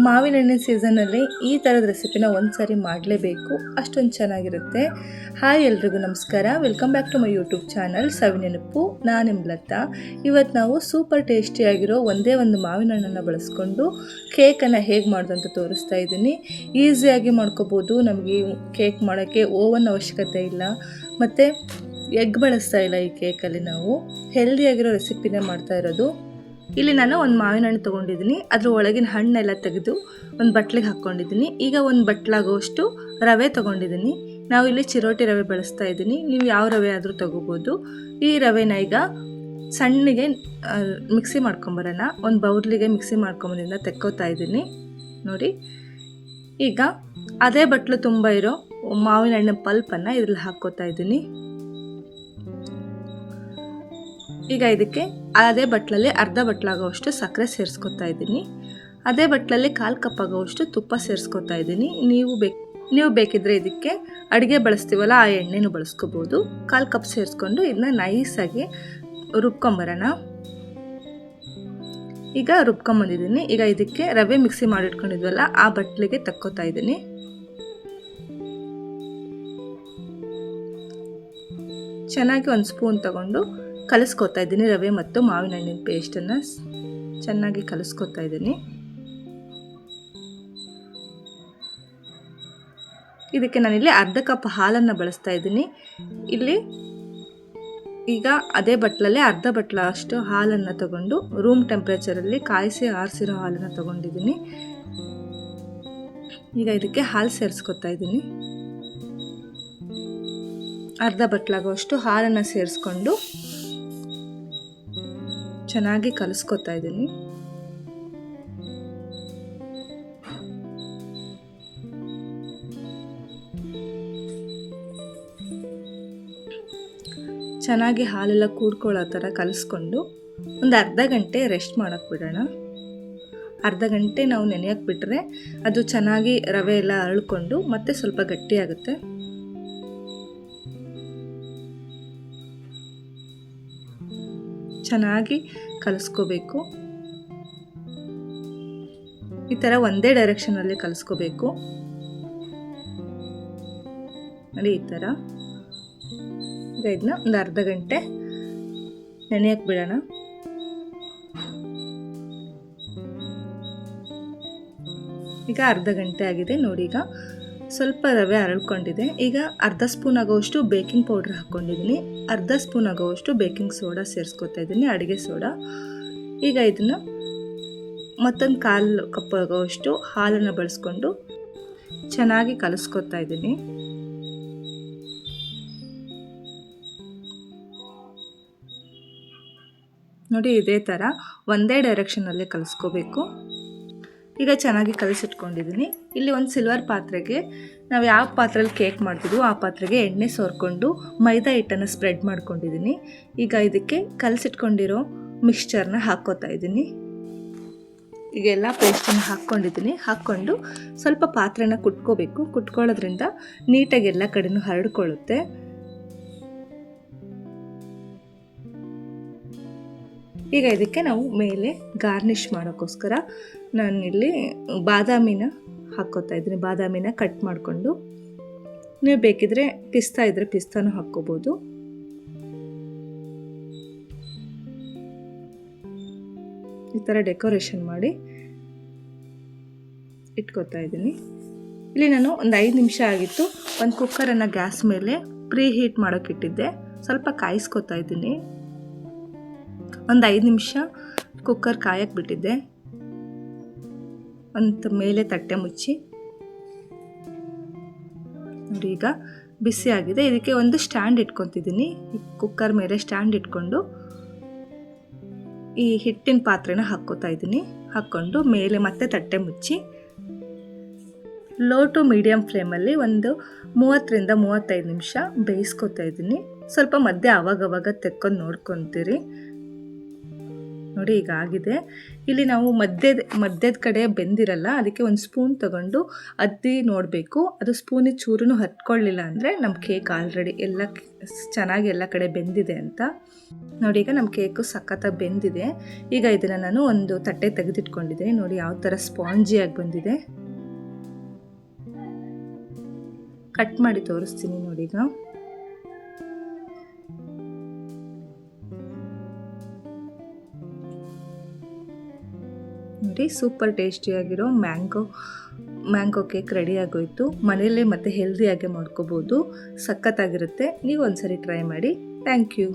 ಮಾವಿನ ಹಣ್ಣಿನ ಸೀಸನಲ್ಲಿ ಈ ಥರದ ರೆಸಿಪಿನ ಒಂದು ಸಾರಿ ಮಾಡಲೇಬೇಕು, ಅಷ್ಟೊಂದು ಚೆನ್ನಾಗಿರುತ್ತೆ. ಹಾಯ್ ಎಲ್ರಿಗೂ ನಮಸ್ಕಾರ, welcome back to my YouTube channel Savinenapu. ನಾನು ನಿಮ್ಲತಾ. ಇವತ್ತು ನಾವು ಸೂಪರ್ ಟೇಸ್ಟಿಯಾಗಿರೋ ಒಂದೇ ಒಂದು ಮಾವಿನ ಹಣ್ಣನ್ನು ಬಳಸ್ಕೊಂಡು ಕೇಕನ್ನು ಹೇಗೆ ಮಾಡೋದು ಅಂತ ತೋರಿಸ್ತಾ ಇದ್ದೀನಿ. ಈಸಿಯಾಗಿ ಮಾಡ್ಕೋಬೋದು. ನಮಗೆ ಕೇಕ್ ಮಾಡೋಕ್ಕೆ ಓವನ್ ಅವಶ್ಯಕತೆ ಇಲ್ಲ, ಮತ್ತು ಎಗ್ ಬಳಸ್ತಾ ಇಲ್ಲ. ಈ ಕೇಕಲ್ಲಿ ನಾವು ಹೆಲ್ದಿಯಾಗಿರೋ ರೆಸಿಪಿನೇ ಮಾಡ್ತಾ ಇರೋದು. ಇಲ್ಲಿ ನಾನು ಒಂದು ಮಾವಿನ ಹಣ್ಣು ತೊಗೊಂಡಿದ್ದೀನಿ, ಅದ್ರ ಒಳಗಿನ ಹಣ್ಣೆಲ್ಲ ತೆಗೆದು ಒಂದು ಬಟ್ಲಿಗೆ ಹಾಕ್ಕೊಂಡಿದ್ದೀನಿ. ಈಗ ಒಂದು ಬಟ್ಲಾಗೋಷ್ಟು ರವೆ ತೊಗೊಂಡಿದ್ದೀನಿ. ನಾವು ಇಲ್ಲಿ ಚಿರೋಟಿ ರವೆ ಬಳಸ್ತಾ ಇದ್ದೀನಿ, ನೀವು ಯಾವ ರವೆ ಆದರೂ ತೊಗೋಬೋದು. ಈ ರವೆನ ಈಗ ಸಣ್ಣಗೆ ಮಿಕ್ಸಿ ಮಾಡ್ಕೊಂಬರೋಣ. ಒಂದು ಬೌಲ್ಗೆ ಮಿಕ್ಸಿ ಮಾಡ್ಕೊಂಬಂದಿಂದ ತೆಕ್ಕೋತಾ ಇದ್ದೀನಿ ನೋಡಿ. ಈಗ ಅದೇ ಬಟ್ಲು ತುಂಬ ಇರೋ ಮಾವಿನ ಹಣ್ಣಿನ ಪಲ್ಪನ್ನು ಇದ್ರಲ್ಲಿ ಹಾಕ್ಕೋತಾ ಇದ್ದೀನಿ. ಈಗ ಇದಕ್ಕೆ ಅದೇ ಬಟ್ಲಲ್ಲಿ ಅರ್ಧ ಬಟ್ಲಾಗೋಷ್ಟು ಸಕ್ಕರೆ ಸೇರಿಸ್ಕೊತಾ ಇದ್ದೀನಿ. ಅದೇ ಬಟ್ಲಲ್ಲಿ 1/4 ಕಪ್ ಆಗೋಷ್ಟು ತುಪ್ಪ ಸೇರಿಸ್ಕೊತಾ ಇದ್ದೀನಿ. ನೀವು ಬೇಕಿದ್ರೆ ಇದಕ್ಕೆ ಅಡುಗೆ ಬಳಸ್ತೀವಲ್ಲ ಆ ಎಣ್ಣೆನೂ ಬಳಸ್ಕೋಬೋದು. 1/4 ಕಪ್ ಸೇರಿಸ್ಕೊಂಡು ಇದನ್ನ ನೈಸಾಗಿ ರುಬ್ಕೊಂಬರೋಣ. ಈಗ ರುಬ್ಕೊಂಬಂದಿದ್ದೀನಿ. ಈಗ ಇದಕ್ಕೆ ರವೆ ಮಿಕ್ಸಿ ಮಾಡಿಟ್ಕೊಂಡಿದ್ವಲ್ಲ ಆ ಬಟ್ಲಿಗೆ ತಕ್ಕೋತಾ ಇದ್ದೀನಿ. ಚೆನ್ನಾಗಿ ಒಂದು ಸ್ಪೂನ್ ತಗೊಂಡು ಕಲಿಸ್ಕೊತಾ ಇದ್ದೀನಿ. ರವೆ ಮತ್ತು ಮಾವಿನ ಹಣ್ಣಿನ ಪೇಸ್ಟನ್ನು ಚೆನ್ನಾಗಿ ಕಲಿಸ್ಕೊತಾ ಇದ್ದೀನಿ. ಇದಕ್ಕೆ ನಾನಿಲ್ಲಿ ಅರ್ಧ ಕಪ್ ಹಾಲನ್ನು ಬಳಸ್ತಾ ಇದ್ದೀನಿ. ಇಲ್ಲಿ ಈಗ ಅದೇ ಬಟ್ಲಲ್ಲಿ ಅರ್ಧ ಬಟ್ಲ ಅಷ್ಟು ಹಾಲನ್ನು ತಗೊಂಡು ರೂಮ್ ಟೆಂಪ್ರೇಚರಲ್ಲಿ ಕಾಯಿಸಿ ಆರಿಸಿರೋ ಹಾಲನ್ನು ತಗೊಂಡಿದ್ದೀನಿ. ಈಗ ಇದಕ್ಕೆ ಹಾಲು ಸೇರಿಸ್ಕೊತಾ ಇದ್ದೀನಿ. ಅರ್ಧ ಬಟ್ಲಾಗುವಷ್ಟು ಹಾಲನ್ನು ಸೇರಿಸ್ಕೊಂಡು ಚೆನ್ನಾಗಿ ಕಲಿಸ್ಕೊತಾ ಇದ್ದೀನಿ. ಚೆನ್ನಾಗಿ ಹಾಲೆಲ್ಲ ಕೂಡ್ಕೊಳ್ಳೋ ಥರ ಕಲಿಸ್ಕೊಂಡು ಒಂದು ಅರ್ಧ ಗಂಟೆ ರೆಸ್ಟ್ ಮಾಡೋಕ್ಕೆ ಬಿಡೋಣ. ಅರ್ಧ ಗಂಟೆ ನಾವು ನೆನೆಯೋಕ್ಕೆ ಬಿಟ್ಟರೆ ಅದು ಚೆನ್ನಾಗಿ ರವೆ ಎಲ್ಲ ಅರಳ್ಕೊಂಡು ಮತ್ತೆ ಸ್ವಲ್ಪ ಗಟ್ಟಿಯಾಗುತ್ತೆ. ಚೆನ್ನಾಗಿ ಕಲಿಸ್ಕೋಬೇಕು. ಈ ಥರ ಒಂದೇ ಡೈರೆಕ್ಷನಲ್ಲಿ ಕಲಿಸ್ಕೋಬೇಕು ನೋಡಿ, ಈ ಥರ. ಈಗ ಇದನ್ನ ಒಂದು ಅರ್ಧ ಗಂಟೆ ನೆನೆಯಕ್ಕೆ ಬಿಡೋಣ. ಈಗ ಅರ್ಧ ಗಂಟೆ ಆಗಿದೆ ನೋಡಿ. ಈಗ ಸ್ವಲ್ಪ ರವೆ ಅರಳ್ಕೊಂಡಿದೆ. ಈಗ ಅರ್ಧ ಸ್ಪೂನ್ ಆಗೋವಷ್ಟು ಬೇಕಿಂಗ್ ಪೌಡ್ರ್ ಹಾಕ್ಕೊಂಡಿದ್ದೀನಿ. ಅರ್ಧ ಸ್ಪೂನ್ ಆಗೋವಷ್ಟು ಬೇಕಿಂಗ್ ಸೋಡಾ ಸೇರಿಸ್ಕೊತಾ ಇದ್ದೀನಿ, ಅಡುಗೆ ಸೋಡಾ. ಈಗ ಇದನ್ನು ಮತ್ತೊಂದು 1/4 ಕಪ್ ಆಗೋವಷ್ಟು ಹಾಲನ್ನು ಬಳಸ್ಕೊಂಡು ಚೆನ್ನಾಗಿ ಕಲಿಸ್ಕೊತಾ ಇದ್ದೀನಿ. ನೋಡಿ, ಇದೇ ಥರ ಒಂದೇ ಡೈರೆಕ್ಷನಲ್ಲಿ ಕಲಿಸ್ಕೋಬೇಕು. ಈಗ ಚೆನ್ನಾಗಿ ಕಲಿಸಿಟ್ಕೊಂಡಿದ್ದೀನಿ. ಇಲ್ಲಿ ಒಂದು ಸಿಲ್ವರ್ ಪಾತ್ರೆಗೆ ನಾವು ಯಾವ ಪಾತ್ರೆಯಲ್ಲಿ ಕೇಕ್ ಮಾಡ್ತಿದ್ವೋ ಆ ಪಾತ್ರೆಗೆ ಎಣ್ಣೆ ಸೋರ್ಕೊಂಡು ಮೈದಾ ಹಿಟ್ಟನ್ನು ಸ್ಪ್ರೆಡ್ ಮಾಡ್ಕೊಂಡಿದ್ದೀನಿ. ಈಗ ಇದಕ್ಕೆ ಕಲಿಸಿಟ್ಕೊಂಡಿರೋ ಮಿಕ್ಸ್ಚರ್ನ ಹಾಕ್ಕೋತಾ ಇದ್ದೀನಿ. ಈಗ ಎಲ್ಲ ಪೇಸ್ಟನ್ನು ಹಾಕ್ಕೊಂಡು ಸ್ವಲ್ಪ ಪಾತ್ರೆನ ಕುಟ್ಕೋಬೇಕು. ಕುಟ್ಕೊಳ್ಳೋದ್ರಿಂದ ನೀಟಾಗಿ ಎಲ್ಲ ಕಡೆನೂ ಹರಡ್ಕೊಳ್ಳುತ್ತೆ. ಈಗ ಇದಕ್ಕೆ ನಾವು ಮೇಲೆ ಗಾರ್ನಿಷ್ ಮಾಡೋಕ್ಕೋಸ್ಕರ ನಾನಿಲ್ಲಿ ಬಾದಾಮಿನ ಹಾಕ್ಕೋತಾ ಇದ್ದೀನಿ. ಬಾದಾಮಿನ ಕಟ್ ಮಾಡಿಕೊಂಡು, ನೀವು ಬೇಕಿದ್ರೆ ಪಿಸ್ತಾ ಇದ್ದರೆ ಪಿಸ್ತಾನು ಹಾಕ್ಕೋಬೋದು. ಈ ಥರ ಡೆಕೋರೇಷನ್ ಮಾಡಿ ಇಟ್ಕೋತಾ ಇದ್ದೀನಿ. ಇಲ್ಲಿ ನಾನು ಒಂದು 5 ನಿಮಿಷ ಆಗಿತ್ತು. ಒಂದು ಕುಕ್ಕರನ್ನು ಗ್ಯಾಸ್ ಮೇಲೆ ಪ್ರೀ ಹೀಟ್ ಮಾಡೋಕ್ಕಿಟ್ಟಿದ್ದೆ. ಸ್ವಲ್ಪ ಕಾಯಿಸ್ಕೊತಾ ಇದ್ದೀನಿ. ಒಂದು 5 ನಿಮಿಷ ಕುಕ್ಕರ್ ಕಾಯಕ್ಕೆ ಬಿಟ್ಟಿದ್ದೆ. ಒಂದು ಮೇಲೆ ತಟ್ಟೆ ಮುಚ್ಚಿ ನೋಡಿ, ಈಗ ಬಿಸಿ ಆಗಿದೆ. ಇದಕ್ಕೆ ಒಂದು ಸ್ಟ್ಯಾಂಡ್ ಇಟ್ಕೊತಿದ್ದೀನಿ. ಕುಕ್ಕರ್ ಮೇಲೆ ಸ್ಟ್ಯಾಂಡ್ ಇಟ್ಕೊಂಡು ಈ ಹಿಟ್ಟಿನ ಪಾತ್ರೆನ ಹಾಕ್ಕೋತಾ ಇದ್ದೀನಿ. ಹಾಕ್ಕೊಂಡು ಮೇಲೆ ಮತ್ತೆ ತಟ್ಟೆ ಮುಚ್ಚಿ ಲೋ ಟು ಮೀಡಿಯಮ್ ಫ್ಲೇಮಲ್ಲಿ ಒಂದು 30ರಿಂದ 35 ನಿಮಿಷ ಬೇಯಿಸ್ಕೊತಾ ಇದ್ದೀನಿ. ಸ್ವಲ್ಪ ಮಧ್ಯೆ ಆವಾಗವಾಗ ತೆಕ್ಕೊಂಡು ನೋಡ್ಕೊತೀರಿ ನೋಡಿ ಈಗ ಆಗಿದೆ. ಇಲ್ಲಿ ನಾವು ಮಧ್ಯದ ಕಡೆ ಬೆಂದಿರಲ್ಲ, ಅದಕ್ಕೆ ಒಂದು ಸ್ಪೂನ್ ತಗೊಂಡು ಅದ್ದಿ ನೋಡಬೇಕು. ಅದು ಸ್ಪೂನಿಗೆ ಚೂರು ಹತ್ಕೊಳ್ಳಿಲ್ಲ ಅಂದರೆ ನಮ್ಮ ಕೇಕ್ ಆಲ್ರೆಡಿ ಎಲ್ಲ ಚೆನ್ನಾಗಿ ಎಲ್ಲ ಕಡೆ ಬೆಂದಿದೆ ಅಂತ. ನೋಡಿ ಈಗ ನಮ್ಮ ಕೇಕು ಸಖತ್ತಾಗಿ ಬೆಂದಿದೆ. ಈಗ ಇದನ್ನು ನಾನು ಒಂದು ತಟ್ಟೆ ತೆಗೆದಿಟ್ಕೊಂಡಿದ್ದೀನಿ. ನೋಡಿ ಯಾವ ಥರ ಸ್ಪಾಂಜಿಯಾಗಿ ಬಂದಿದೆ. ಕಟ್ ಮಾಡಿ ತೋರಿಸ್ತೀನಿ ನೋಡಿ ಈಗ. ನೋಡಿ ಸೂಪರ್ ಟೇಸ್ಟಿಯಾಗಿರೋ ಮ್ಯಾಂಗೋ ಕೇಕ್ ರೆಡಿ ಆಗೋಯ್ತು. ಮನೆಯಲ್ಲೇ ಮತ್ತು ಹೆಲ್ದಿಯಾಗೆ ಮಾಡ್ಕೋಬೋದು. ಸಖತ್ತಾಗಿರುತ್ತೆ. ನೀವು ಒಂದ್ಸರಿ ಟ್ರೈ ಮಾಡಿ. Thank you.